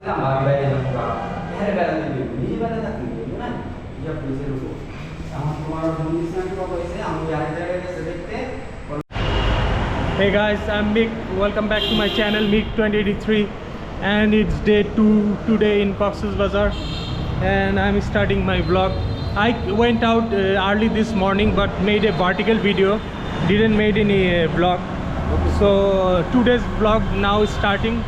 Hey guys, I'm Mick. Welcome back to my channel Mick 2083, and it's day 2 today in Cox's Bazar, and I'm starting my vlog. I went out early this morning but made a vertical video, didn't made any vlog. So today's vlog now is starting,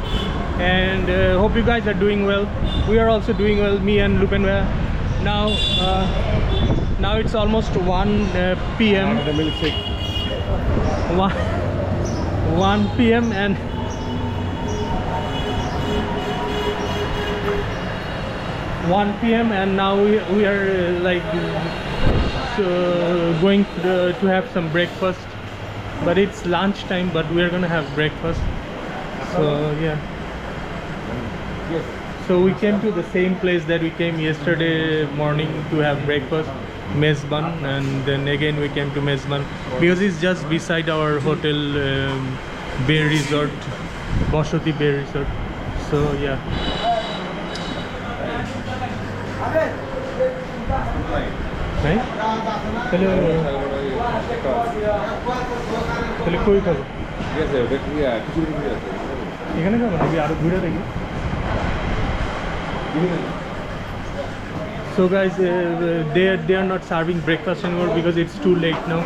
and hope you guys are doing well. We are also doing well, me and Lupenwa. Now it's almost 1 p.m. 1 p.m. and now we are like going to have some breakfast, but it's lunch time, but we are gonna have breakfast. So yeah, so we came to the same place that we came yesterday morning to have breakfast, Mezban, and then again we came to Mezban because it's just beside our hotel, Bay Resort, Boshoti Bay Resort. So yeah. Right? কই খাবো? এখানে খাবো নাকি আরো ঘুরে দেখি? So guys, they are not serving breakfast anymore because it's too late now.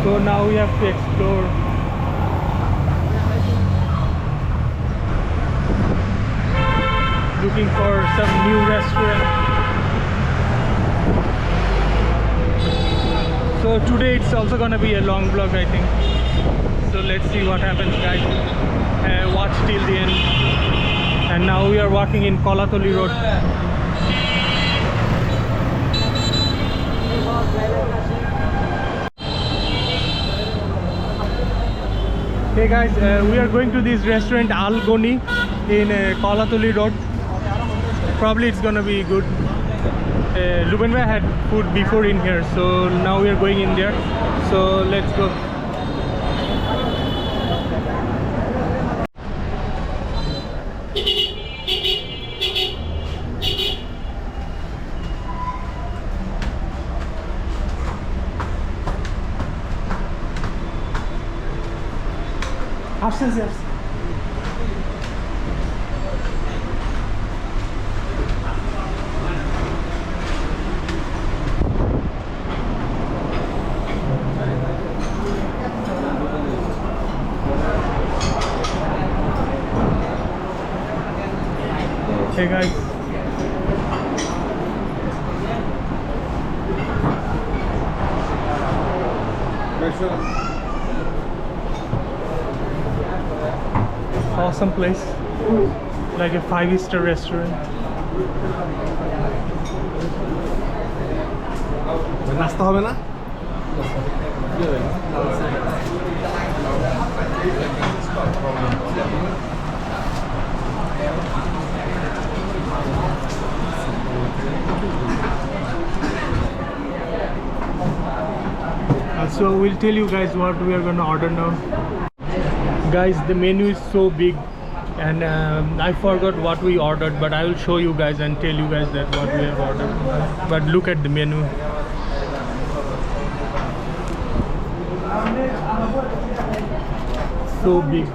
So now we have to explore. Looking for some new restaurant. So today it's also gonna be a long vlog, I think. So let's see what happens, guys. Watch till the end. And now we are walking in Kolatoli Road. Hey guys, we are going to this restaurant Al Goni in Kolatoli Road. Probably it's gonna be good. Lubenwa had food before in here, so now we are going in there. So let's go. Upstairs. Hey guys. Awesome place, like a 5-star restaurant. নাস্তা হবে না? So we'll tell you guys what we are gonna order now. Guys, the menu is so big, and I forgot what we ordered, but I will show you guys and tell you guys that what we have ordered. But look at the menu. So big.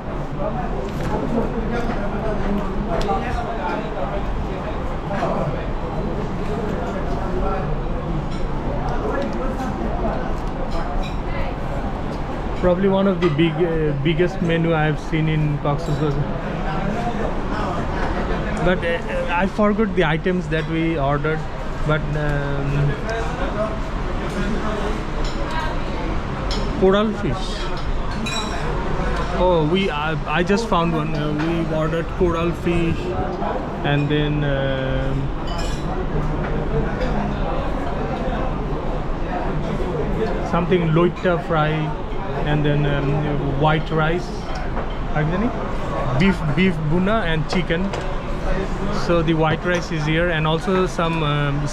Probably one of the biggest menu I have seen in Cox's Bazar. But I forgot the items that we ordered. But coral fish. Oh, I just found one. We ordered coral fish, and then something loita fry, and then white rice, beef buna and chicken. So the white rice is here, and also some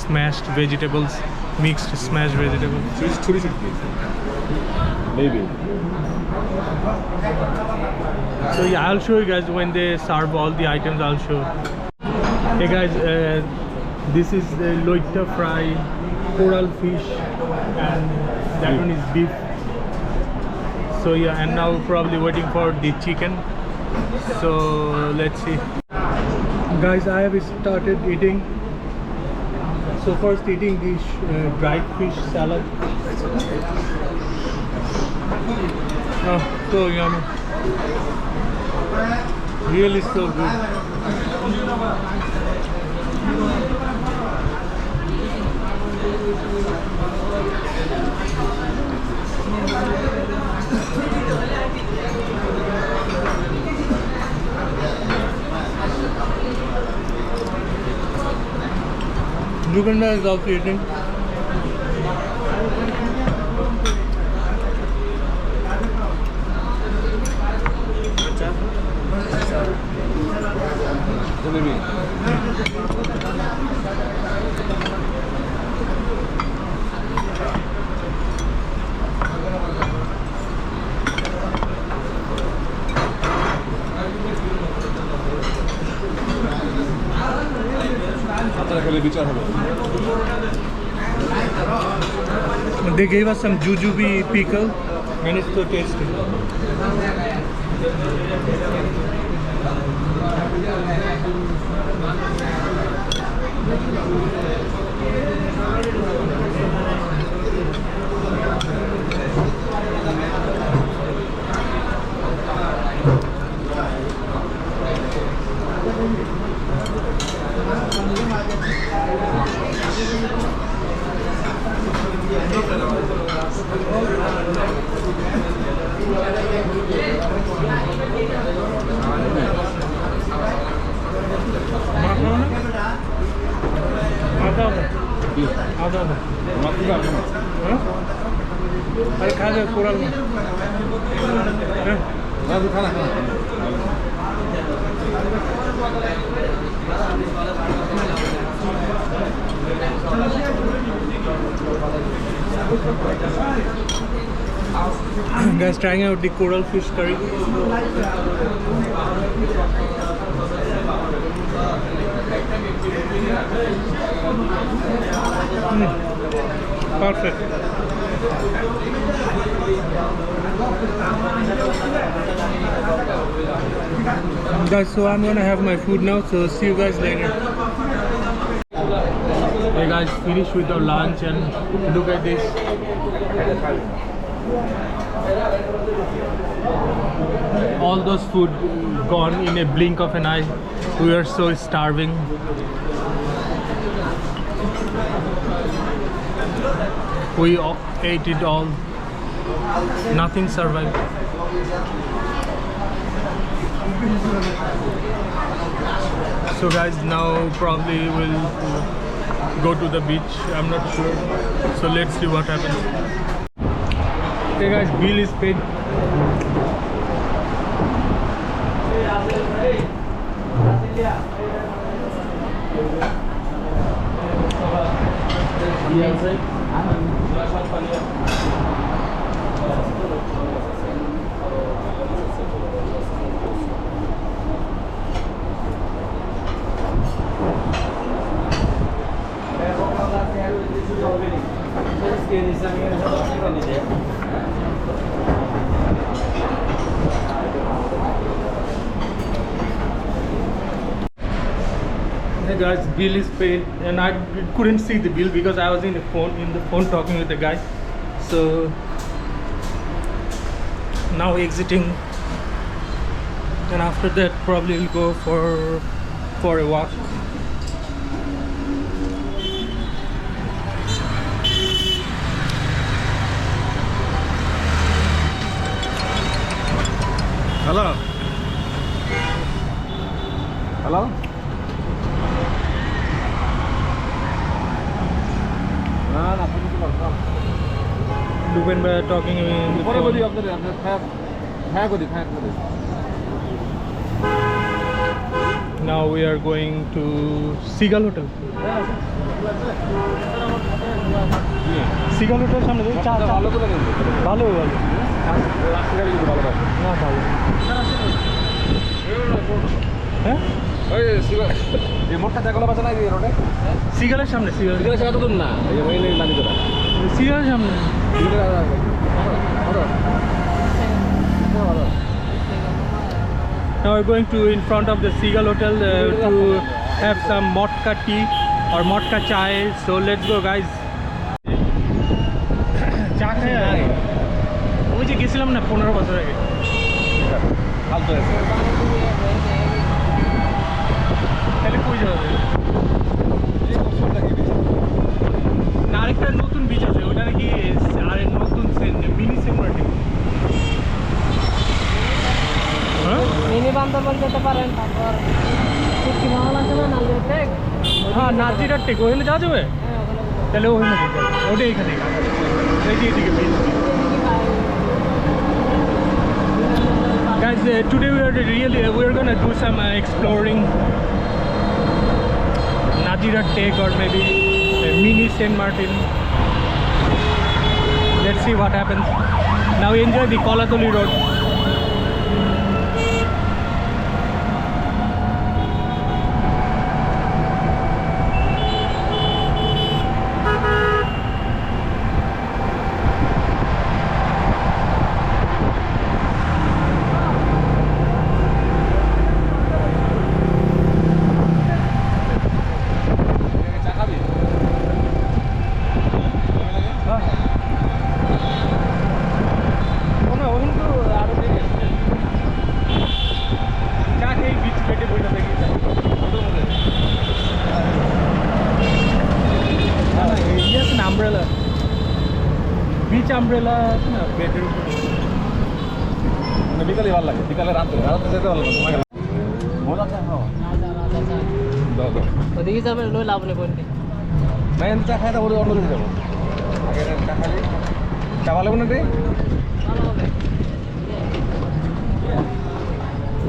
smashed vegetables, mixed smashed vegetables. Maybe. So yeah, I'll show you guys when they serve all the items. I'll show. Hey guys, this is the loita fry, coral fish, and that one is beef. So yeah, and now probably waiting for the chicken. So let's see. Guys, I have started eating. So first eating this dried fish salad. Oh, so yummy. Really so good. Juganda is also eating. Jalebi. They gave us some jujube pickle and it's so tasty. अरे खा जाओ coral में Guys, trying out the coral fish curry. Perfect. Guys, so I'm gonna have my food now, so see you guys later. Hey guys, finished with our lunch and look at this. All those food gone in a blink of an eye. We are so starving. We ate it all. Nothing survived. So guys, now probably we'll go to the beach. I'm not sure. So let's see what happens. Okay guys, bill is paid. Hey guys, bill is paid, and I couldn't see the bill because I was in the phone talking with the guy. So now exiting, and after that probably we'll go for a walk. Hello. Hello. Ruben by talking in the phone. Now we are going to Seagull Hotel. Seagull hotel সামনে দেখি চা ভালো করে কিন্তু ভালো ভালো রাস্তাঘাটে কিন্তু ভালো রাখে না ভালো হ্যাঁ ওই শিবা এই মোটটা জায়গাগুলো বাঁচা নাই রোডে সিগালের সামনে সিগাল এখানে সেটা তো দূর না এই যে ওই লানি তোরা সিগালের সামনে Now we're going to in front of the Seagull Hotel to have some motka tea or motka chai. So let's go, guys. চা খাই ওই যে গেছিলাম না 15 বছর আগে ফালতু আছে তাহলে কই যাওয়া যাবে না আরেকটা নতুন বিচ আছে ওটা নাকি আরে নতুন mini Saint Martin mini Bandarban যেতে পারেন তারপর কি মহল আছে না নালদের টেক হ্যাঁ নাজিরার টেক ওখানে যাওয়া যাবে তাহলে ওখানে ওটা এখানে এই যে এদিকে beach. Guys, today we are gonna do some exploring Nazira Lake or maybe mini Saint Martin. Let's see what happens. Now enjoy the Kolatoli Road. Umbrella, beach umbrella আছে না বেডের উপরে মানে বিকালে ভালো লাগে বিকালে রাতে যেতে ভালো লাগে তোমাকে মজা আছে হ্যাঁ দাও দাও ওদিকে যাবে লই লাভ নেই কোনটি না এনে চা খাই তারপরে অন্য দিকে যাবো আগে চা খাই চা ভালো না রে ভালো হবে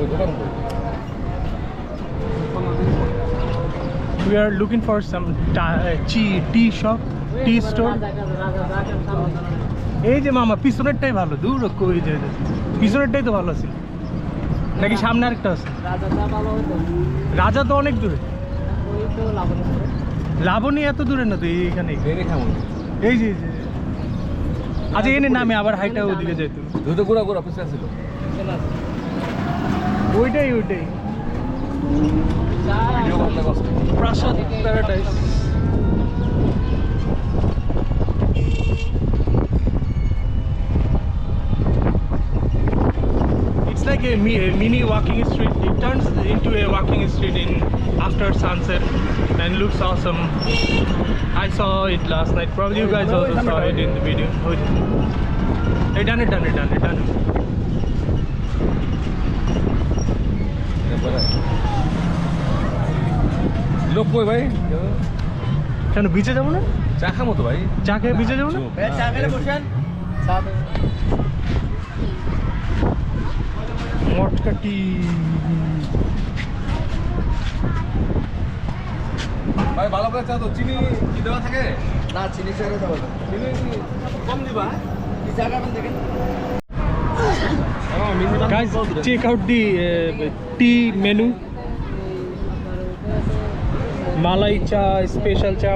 ওই দোকান কই we are looking for some tea shop tea store এই যে মামা পিছনেরটাই ভালো দূর কই যে পিছনেরটাই তো ভালো আছে নাকি সামনে আরেকটা আছে রাজাটা ভালো হতো রাজা তো অনেক দূরে ওই তো লাভ নেই লাবণী এত দূরে না তো এইখানেই বেরে খামো এই যে আচ্ছা এনে নামে আবার হাইটা ওদিকে যাইতো দুধ গুড়া গুড়া পিছে ছিল ওইটাই ভিডিও করতে কষ্ট প্রাসাদ paradise It's like a mini walking street. It turns into a walking street in after sunset and looks awesome. I saw it last night. Probably you guys also saw it in the video. Hey, done it. লোক কই ভাই কেন বিচে যাবো না চা খামো তো ভাই চা খেয়ে বিচে যাবো না চা খেলে বসেন চা মটকা টি ভাই ভালো করে চা তো চিনি কি দেওয়া থাকে না চিনি চাটা দাও চিনি কম দিবা কি জায়গা কোন দেখেন Guys, check out the tea menu. Malai cha, special cha,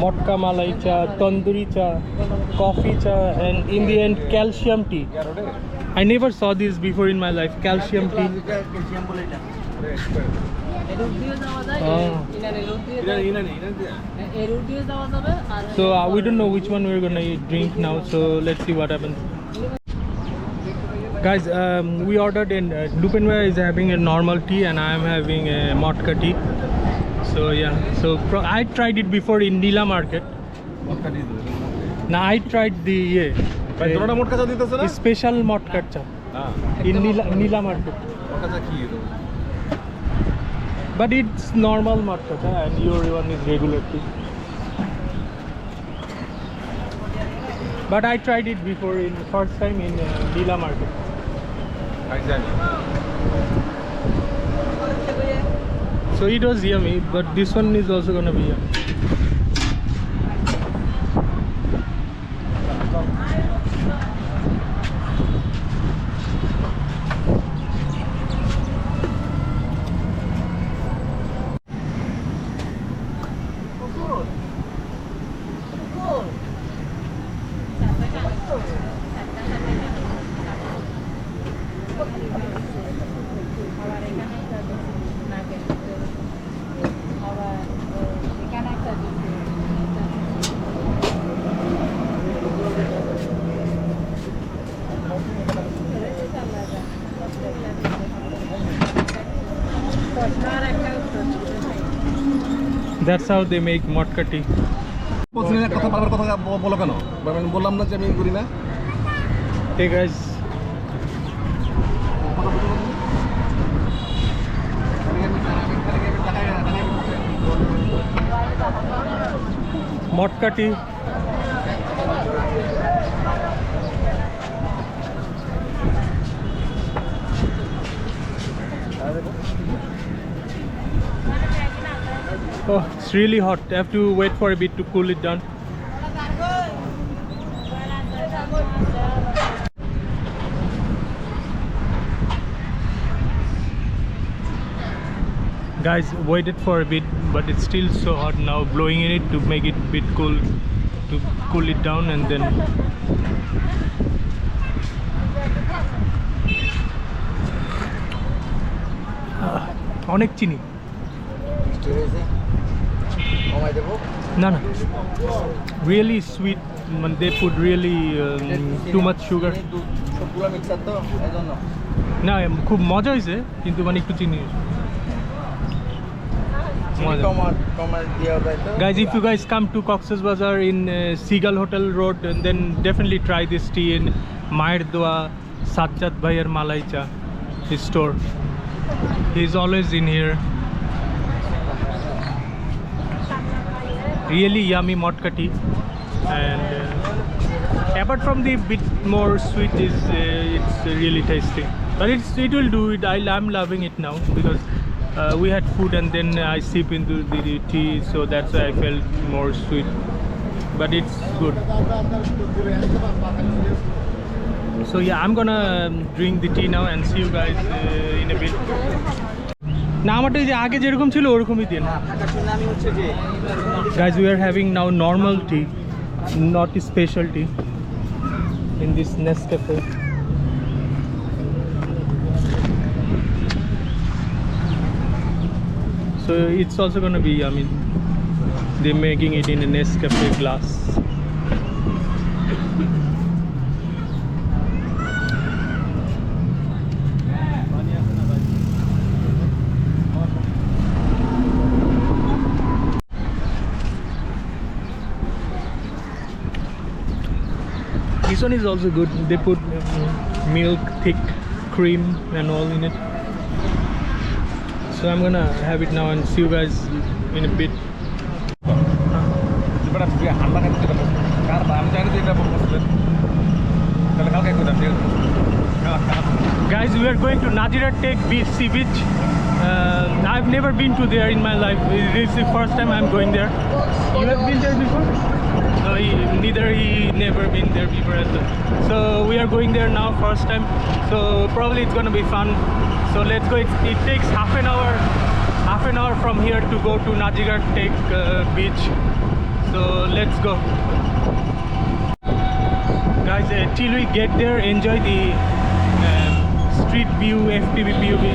motka malai cha, tandoori cha, coffee cha, and in the end calcium tea. I never saw this before in my life. Calcium tea. So we don't know which one we're gonna drink now. So let's see what happens. Guys, we ordered in Dupenware is having a normal tea and I am having a motka tea. So yeah, so I tried it before in Nila Market. Now I tried the ভাই তোরা মোটকা চা দিতেছ না special motka cha হ্যাঁ in Nila Market. মোটকা চা কি But it's normal motka cha and your one is regular tea. But I tried it before in first time in Nila Market. So it was yummy, but this one is also gonna be yummy. That's how they make matka tea. বলছি না কথা বারবার কথা বলো কেন? আমি বললাম না যে আমি করি না। Hey guys, matka tea. Oh, it's really hot. I have to wait for a bit to cool it down. Guys, waited for a bit, but it's still so hot now. Blowing in it to make it a bit cool, to cool it down, and then অনেক চিনি না না really sweet, they put really too much sugar. না খুব মজা হয়েছে কিন্তু মানে একটু চিনি Guys, if you guys come to Cox's Bazar in Seagull Hotel Road, and then definitely try this tea in Mayer Dua Sajjad Bhaiyer Malai Cha, his store. He's always in here. Really yummy motka tea, and apart from the bit more sweet, is it's really tasty. But it will do it. I'm loving it now because we had food and then I sip into the tea, so that's why I felt more sweet. But it's good. So yeah, I'm gonna drink the tea now and see you guys in a bit. না আমারটা যে আগে যেরকম ছিল ওরকমই দিন guys, we are having now normal tea, not special tea, in this Nescafe. So it's also gonna be, I mean, they're making it in a Nescafe glass. This one is also good. They put milk, thick cream and all in it. So I'm gonna have it now and see you guys in a bit. Guys, we are going to Nazira Tek Beach, Sea Beach. I've never been to there in my life. This is the first time I'm going there. You have been there before? No, he never been there before as well. So we are going there now, first time. So probably it's gonna be fun. So let's go. It takes half an hour from here to go to Nazira Tek Beach. So let's go. Guys, till we get there, enjoy the street view, FPV PUV.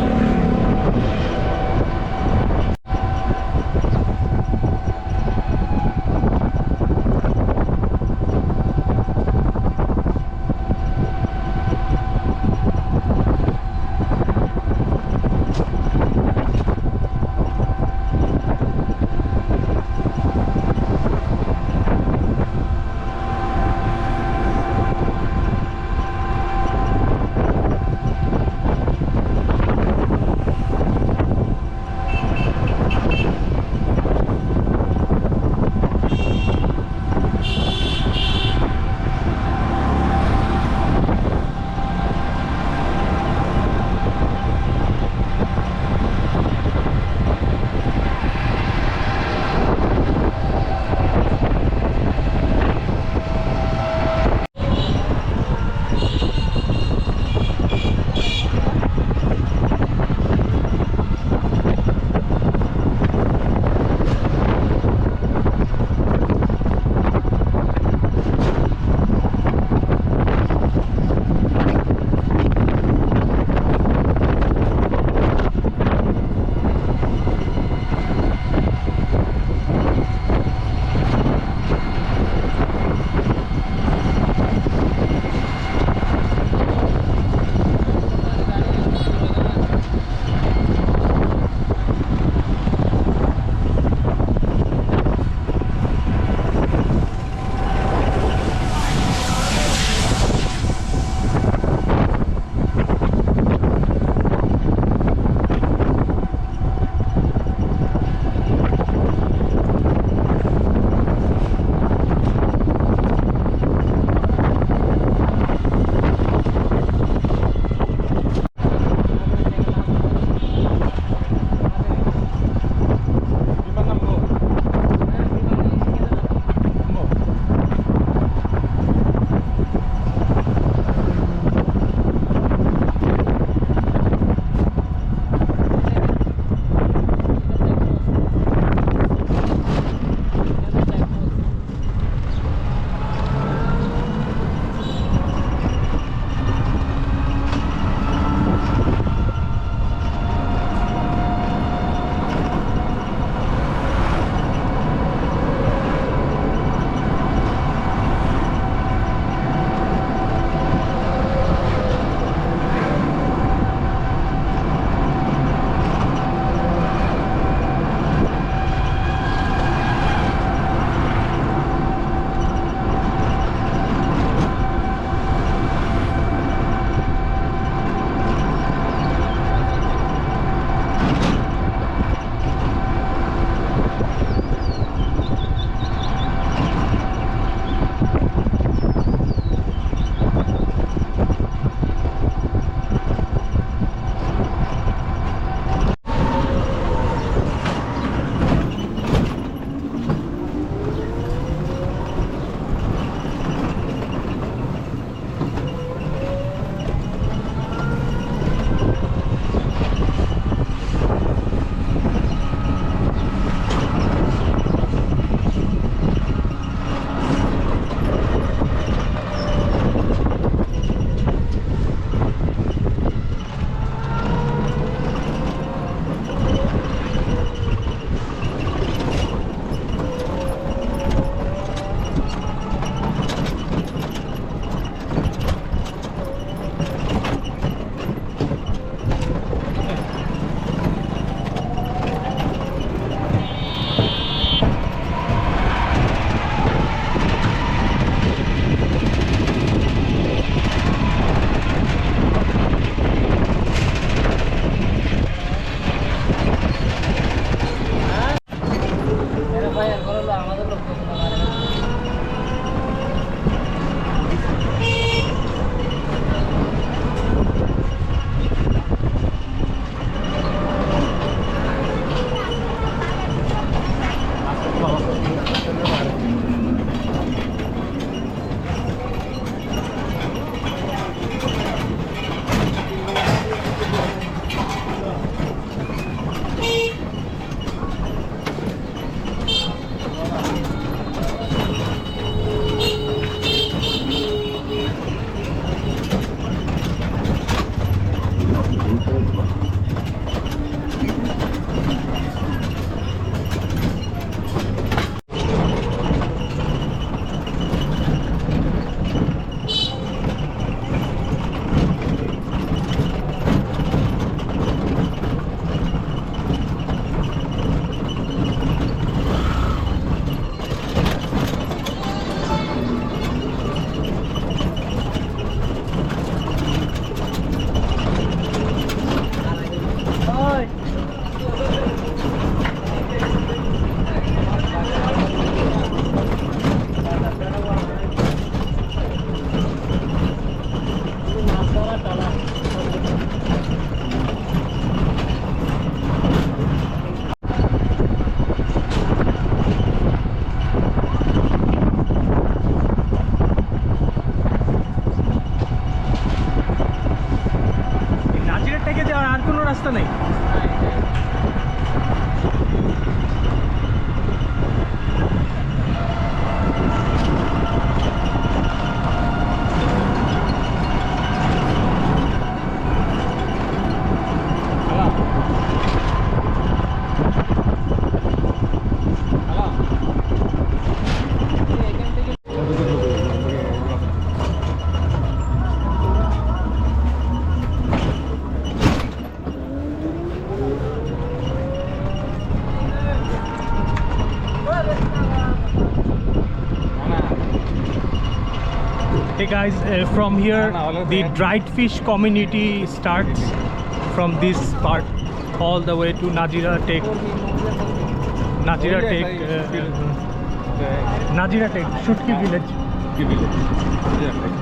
Hey guys, from here the dried fish community starts from this part all the way to Nazira Tek. Nazira Tek, Nazira Tek, Shutki village,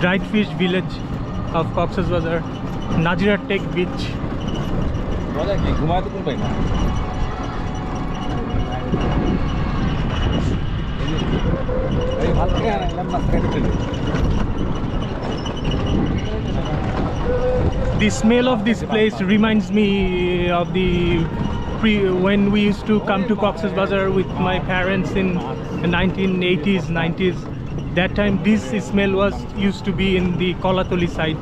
dried fish village of Cox's Bazar, Nazira Tek beach. মজা কি ঘুমাতে কোন পাই না এই ভাত থেকে আনলাম না খাইতে The smell of this place reminds me of the when we used to come to Cox's Bazar with my parents in the 1980s, 90s. That time this smell was used to be in the Kolatoli side.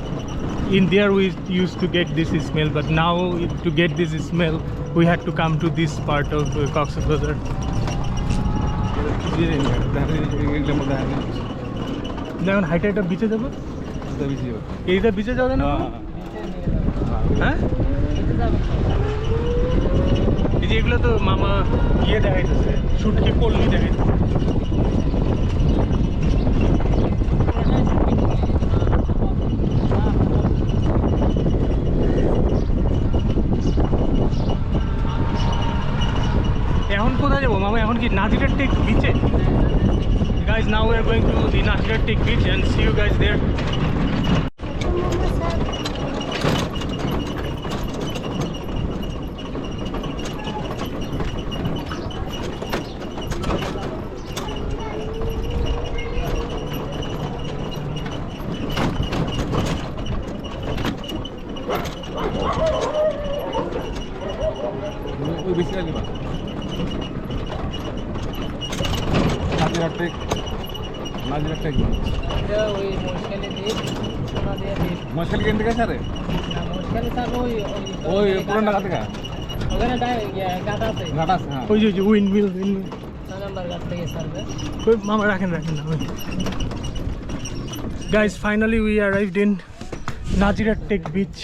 In there we used to get this smell, but now to get this smell we had to come to this part of Cox's Bazar. দেখুন হাইটে একটা বিচে যাবো, এইটা বিচে যাবে না? হ্যাঁ এই যে এগুলো তো মামা ইয়ে দেখাইতেছে, শুটকি পল্লী দেখাইতেছে। এখন কোথায় যাবো মামা? এখন কি Nazira Tek বিচে? Guys, now we are going to the Nazira Tek beach and see you guys there. ওই বেশি লাগবে Nazira Tek এটা ওই মশখালি দ্বীপ, সোনা দিয়া দ্বীপ। মশাল কেন থেকে স্যার না মশখালি স্যার ওই পুরান ঢাকা থেকে ওখানে গাছ আছে, ঘাট আছে হ্যাঁ ওই যে উইন্ড মিল 6 নম্বর গাছ থেকে সারবে। ওই মামা রাখেন না Guys, finally we arrived in Nazira Tek beach.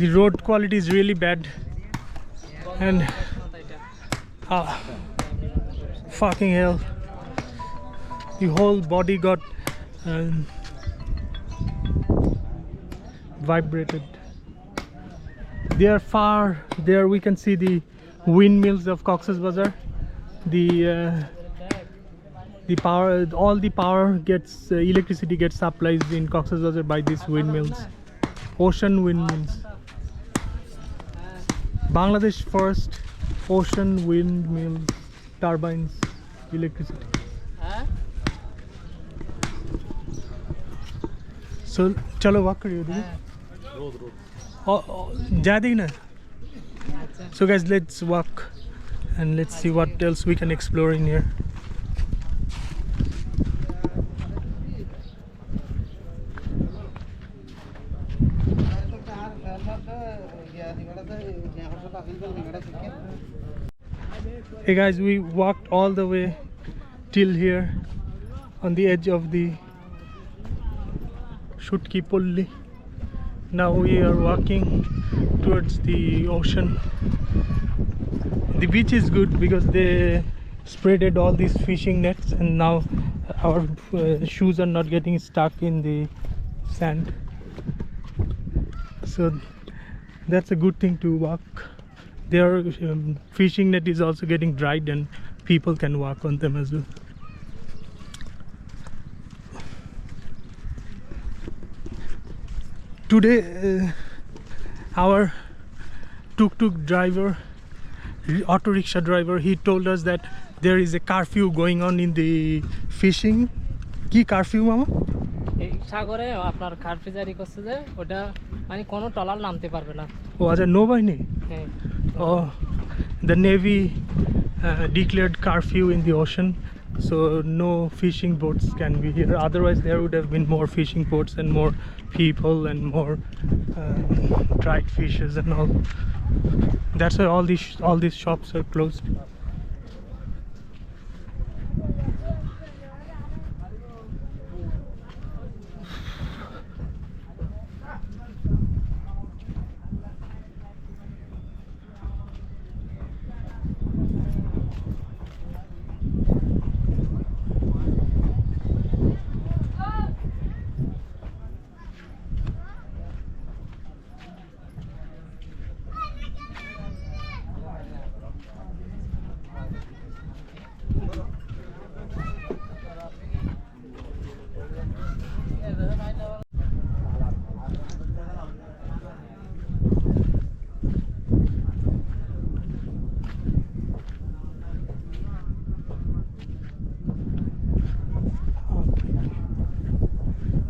The road quality is really bad and fucking hell, the whole body got vibrated. There far there we can see the windmills of Cox's Bazar. The power, all the power gets electricity gets supplied in Cox's Bazar by these windmills, ocean windmills. Bangladesh first ocean windmills, turbines, electricity. So chalo walk kariye didi. Ja dekhi na. So guys, let's walk and let's see what else we can explore in here. Hey guys, we walked all the way till here on the edge of the Shutki Pulli. Now we are walking towards the ocean. The beach is good because they spreaded all these fishing nets and now our shoes are not getting stuck in the sand. So that's a good thing to walk. Their fishing net is also getting dried and people can walk on them as well. Today our tuk-tuk driver, auto rickshaw driver, he told us that there is a curfew going on in the fishing. Ki curfew mama? এই সাগরে আপনার curfew জারি করছে যে ওটা মানে কোনো trawler নামতে পারবে না। ও আচ্ছা, নৌবাহিনী? হ্যাঁ। Oh, the Navy declared curfew in the ocean, so no fishing boats can be here. Otherwise there would have been more fishing boats and more people and more dried fishes and all. That's why all these shops are closed.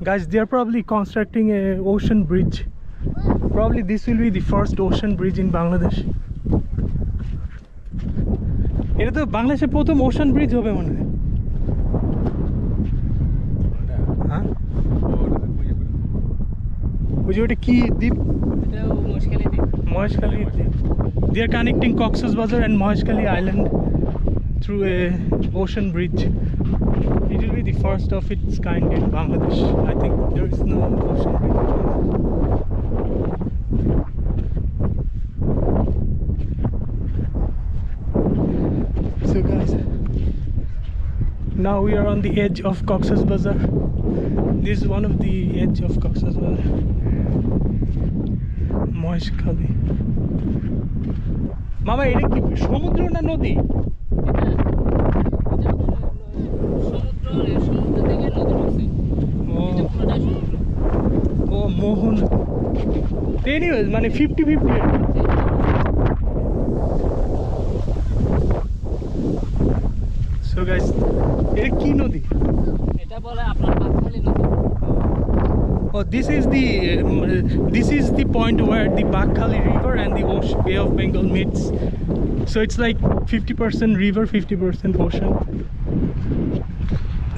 Guys, they are probably constructing a ocean bridge. Probably this will be the first ocean bridge in Bangladesh. এটা তো বাংলাদেশের প্রথম ocean bridge হবে মনে হয়। হ্যাঁ, ওই যে ওটা কি দ্বীপ? এটাও মহেশখালী দ্বীপ। মহেশখালী দ্বীপ। They are connecting Cox's Bazar and Maheshkhali Island through a ocean bridge. It will be the first of its kind in Bangladesh. I think there is no ocean bridge in Bangladesh. So guys, now we are on the edge of Cox's Bazar. This is one of the edge of Cox's Bazar. Maheshkhali. মামা এটা কি সমুদ্র না নদী? সমুদ্র থেকে নদী ঢুকছে। এটা পুরোটাই সমুদ্র। ও মোহন। এনিওয়েজ মানে 50-50। সো গাইস, এটা কি নদী? এটা বলে আপনার বাকখালী নদী। Oh, this is the point where the Baghkhali River and the Bay of Bengal meets. So it's like 50% river, 50% ocean.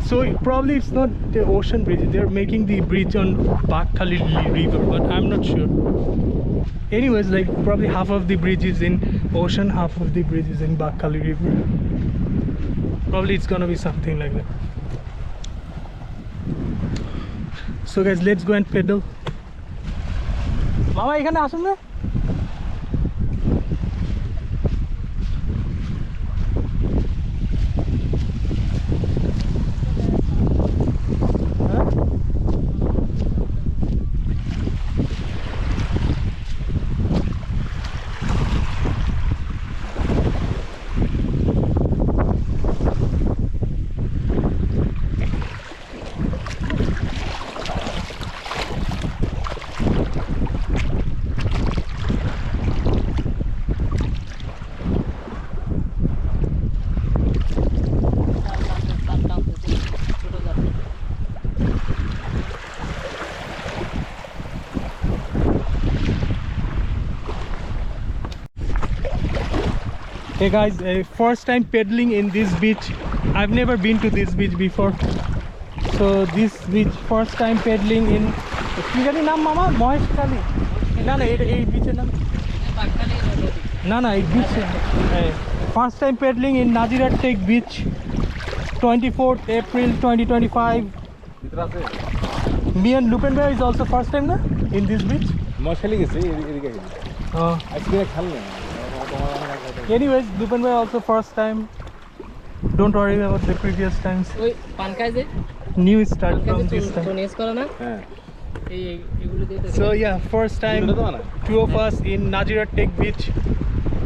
So probably it's not the ocean bridge. They're making the bridge on Baghkhali River, but I'm not sure. Anyways, like probably half of the bridge is in ocean, half of the bridge is in Baghkhali River. Probably it's gonna be something like that. So guys, let's go and pedal. Mama, এখানে আসুন না? Hey guys, first time pedaling in this beach. I've never been to this beach before. So this beach, first time pedaling in. কি জানি নাম মামা? মহেশখালী? না না, এটা এই বিচের নাম? বাকখালী নদী। না না, এই beach. First time pedaling in Najirat Tek Beach, 24th April 2025. Me and Lupenberg is also first time na in this beach. Maheshkhali গেছি, এদিকে গেছি। আজকে খেল না। Anyways, Lupenberg also first time. Don't worry about the previous times. ওই পানকায় যে New start from this time. Tony's করে না? হ্যাঁ। এগুলো দিয়ে So yeah, first time two of us in Najirat Tek Beach,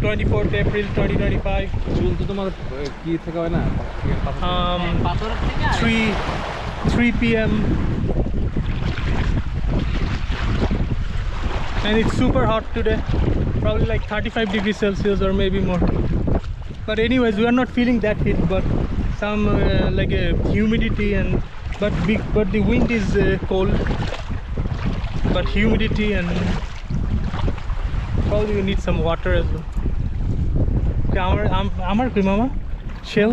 24th April 2025. চুল তো তোমার কি থেকে হয় না? পাথরের থেকে 3 p.m. and it's super hot today, probably like 35 degrees Celsius or maybe more. But anyways, we are not feeling that heat, but some like a humidity and but the wind is cold, but humidity and probably we need some water as well. Okay, amar ki mama shell.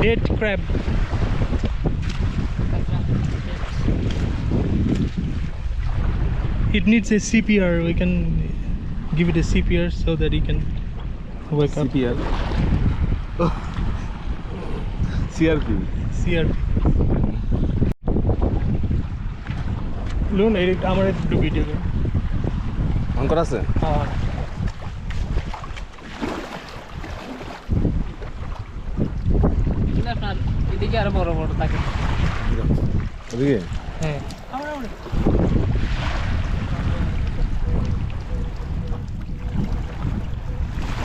Dead crab. It needs a CPR. We can give it a CPR so that he can wake up. CPR. CRP. CRP. Loon, আমার একটু video করে। On করা আছে? হ্যাঁ। আপনার এদিকে আরো বড় বড় থাকে। ওদিকে? হ্যাঁ।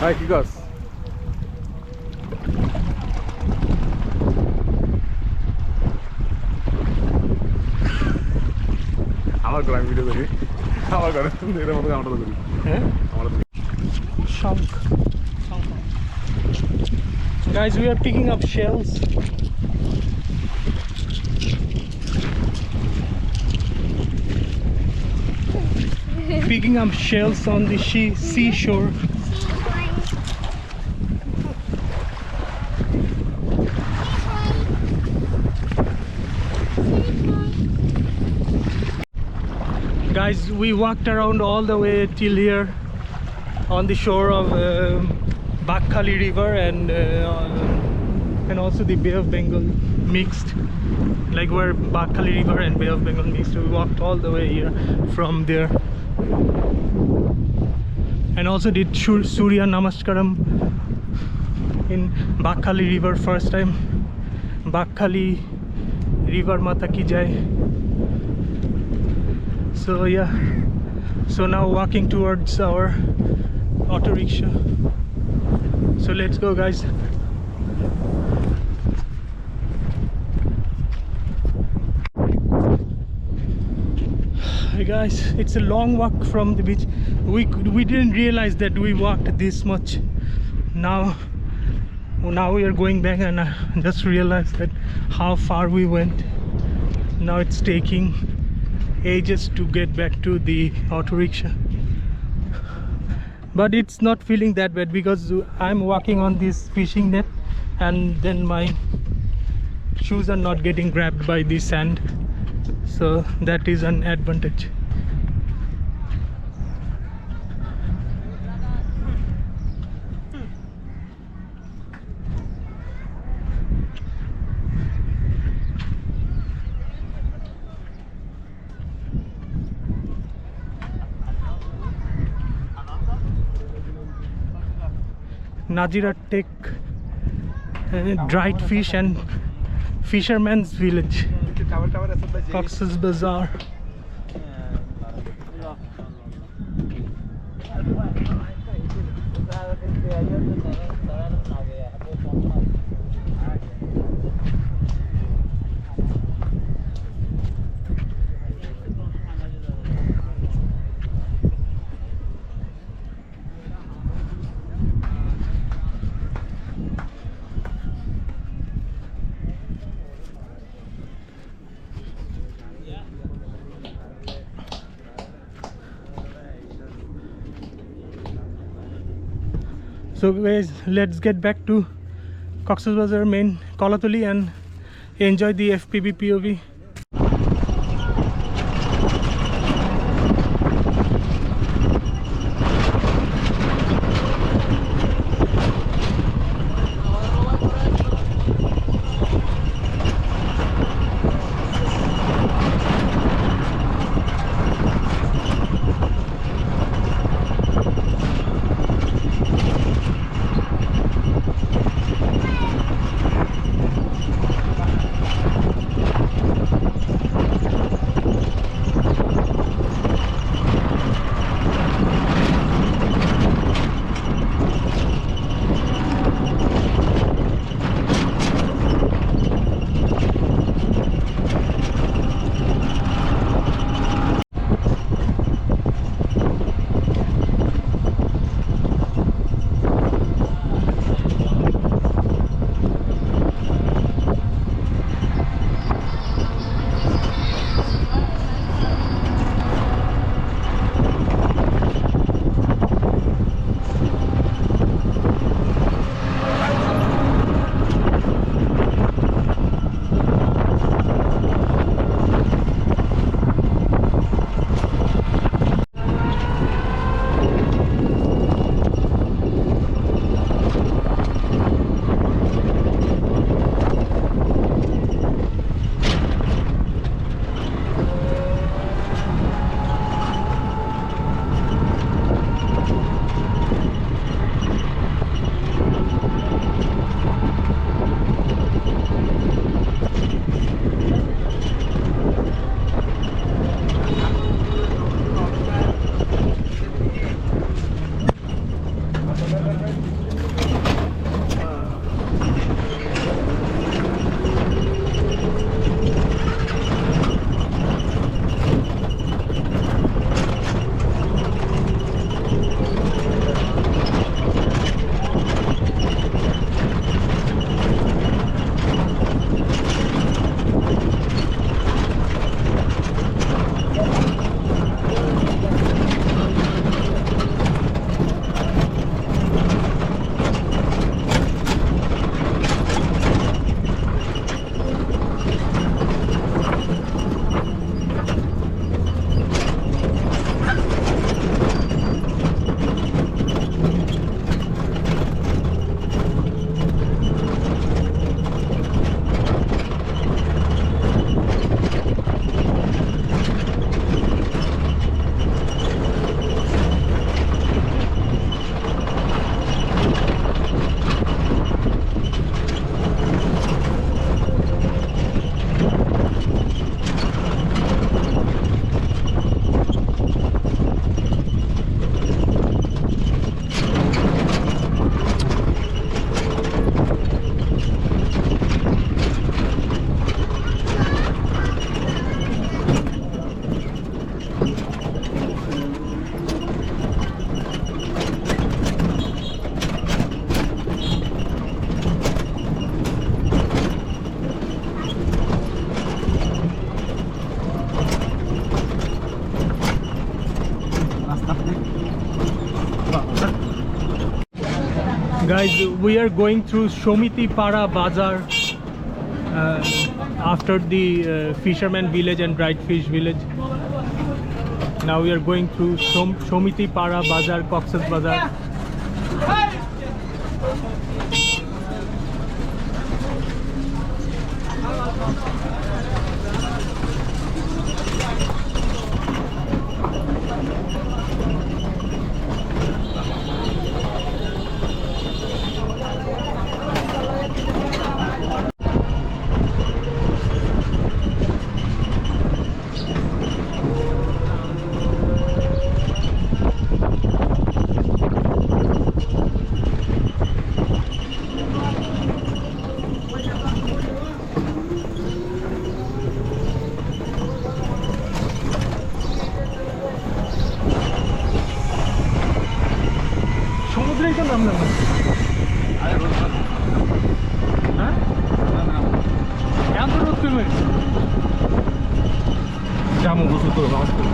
হাই, কি করছ? আমার ঘরে আমি ভিডিও করি, আমার ঘরে এর মতো আমরা করি। হ্যাঁ, আমরা শঙ্খ। Guys, we are picking up shells. Picking up shells on the seashore. Guys, we walked around all the way till here on the shore of Baghkhali River and also the Bay of Bengal mixed, like where Baghkhali River and Bay of Bengal mixed. We walked all the way here from there, and also did Surya Namaskaram in Baghkhali River first time. Baghkhali River Mata Ki Jai. So yeah, so now walking towards our auto rickshaw. So let's go, guys. Hey guys, it's a long walk from the beach. We didn't realize that we walked this much. Now we are going back, and I just realized that how far we went. Now it's taking ages to get back to the auto rickshaw, but it's not feeling that bad because I'm walking on this fishing net, and then my shoes are not getting grabbed by the sand, so that is an advantage. Nazira Tech, dried fish and fisherman's village, Cox's Bazar. So guys, let's get back to Cox's Bazar main Kolatoli and enjoy the FPV POV. Guys, we are going through Shomiti Para Bazaar after the fisherman village and dried fish village. Now we are going through Shomiti Para Bazaar, Cox's Bazar. সমুদ্রেই তো নামলাম না। হ্যাঁ এত রোদ কমে যেমন গোসল করবো নামাজ করবো।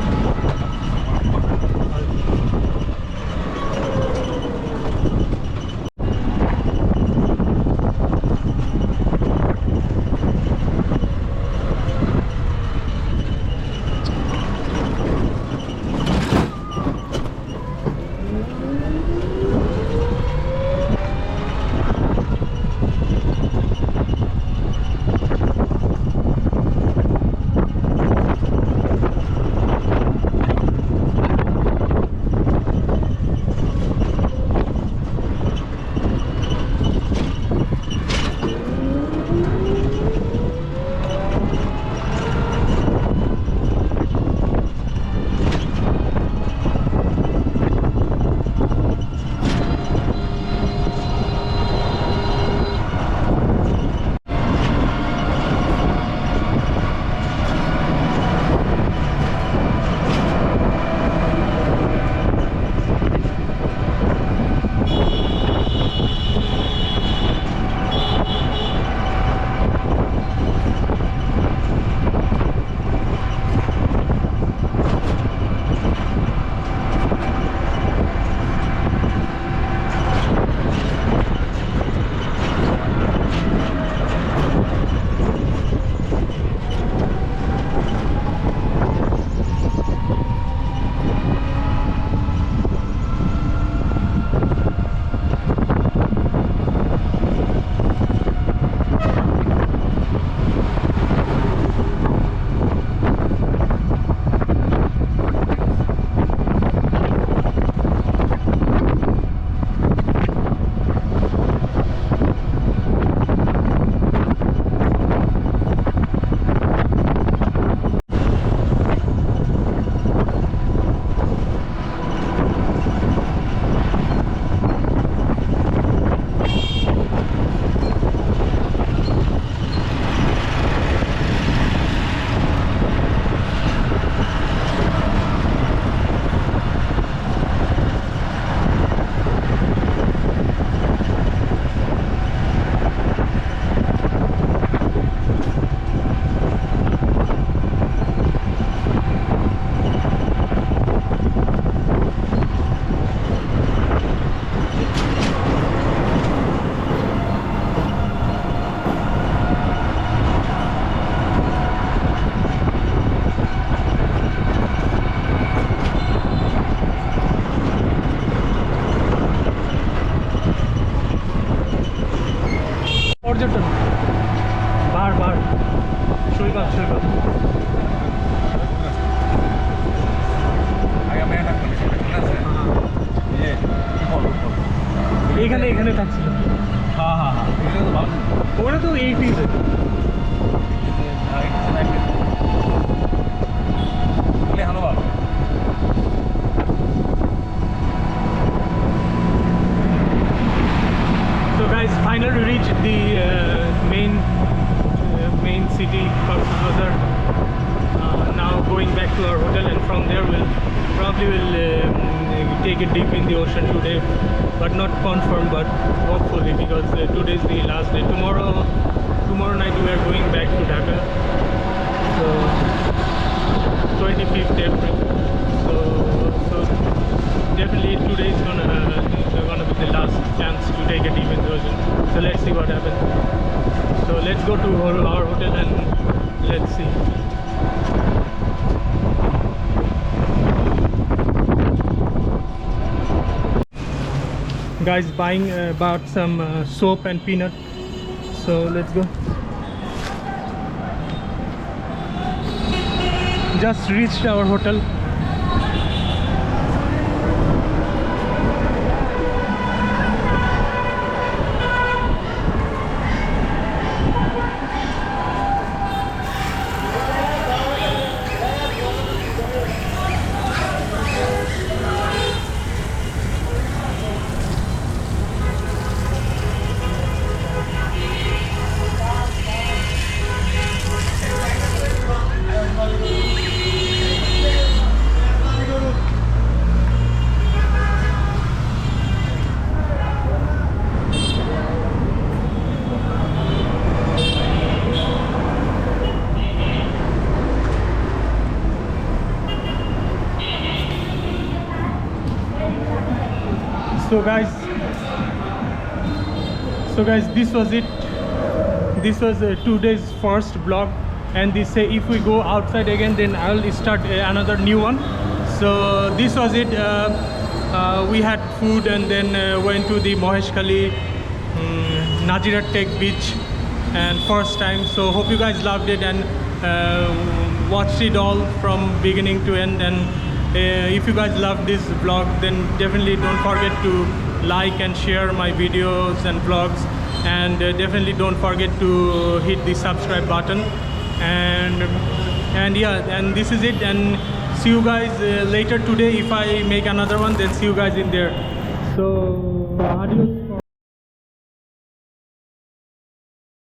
পর্যটন বারবার সৈকত সৈকত এখানে এখানে থাকছিল। হ্যাঁ হ্যাঁ হ্যাঁ এটা তো ভালো। ওরা তো 80s ভালো ভালো। So guys, finally reached the main city, Cox's Bazar. Now going back to our hotel, and from there we'll probably take a dip in the ocean today, but not confirmed, but hopefully, because today is the last day. Tomorrow night we are going back to Dhaka. So 25th April. So definitely today is gonna be the last chance to take a guys bought some soap and peanut. So let's go. Just reached our hotel. So guys, this was it. This was today's first vlog, and they say if we go outside again, then I'll start another new one. So this was it. We had food and then went to the Moheshkhali Najirat Tech beach, and first time. So hope you guys loved it and watched it all from beginning to end. And if you guys love this vlog, then definitely don't forget to like and share my videos and vlogs, and definitely don't forget to hit the subscribe button. And yeah, and this is it, and see you guys later today. If I make another one, then see you guys in there. So adios.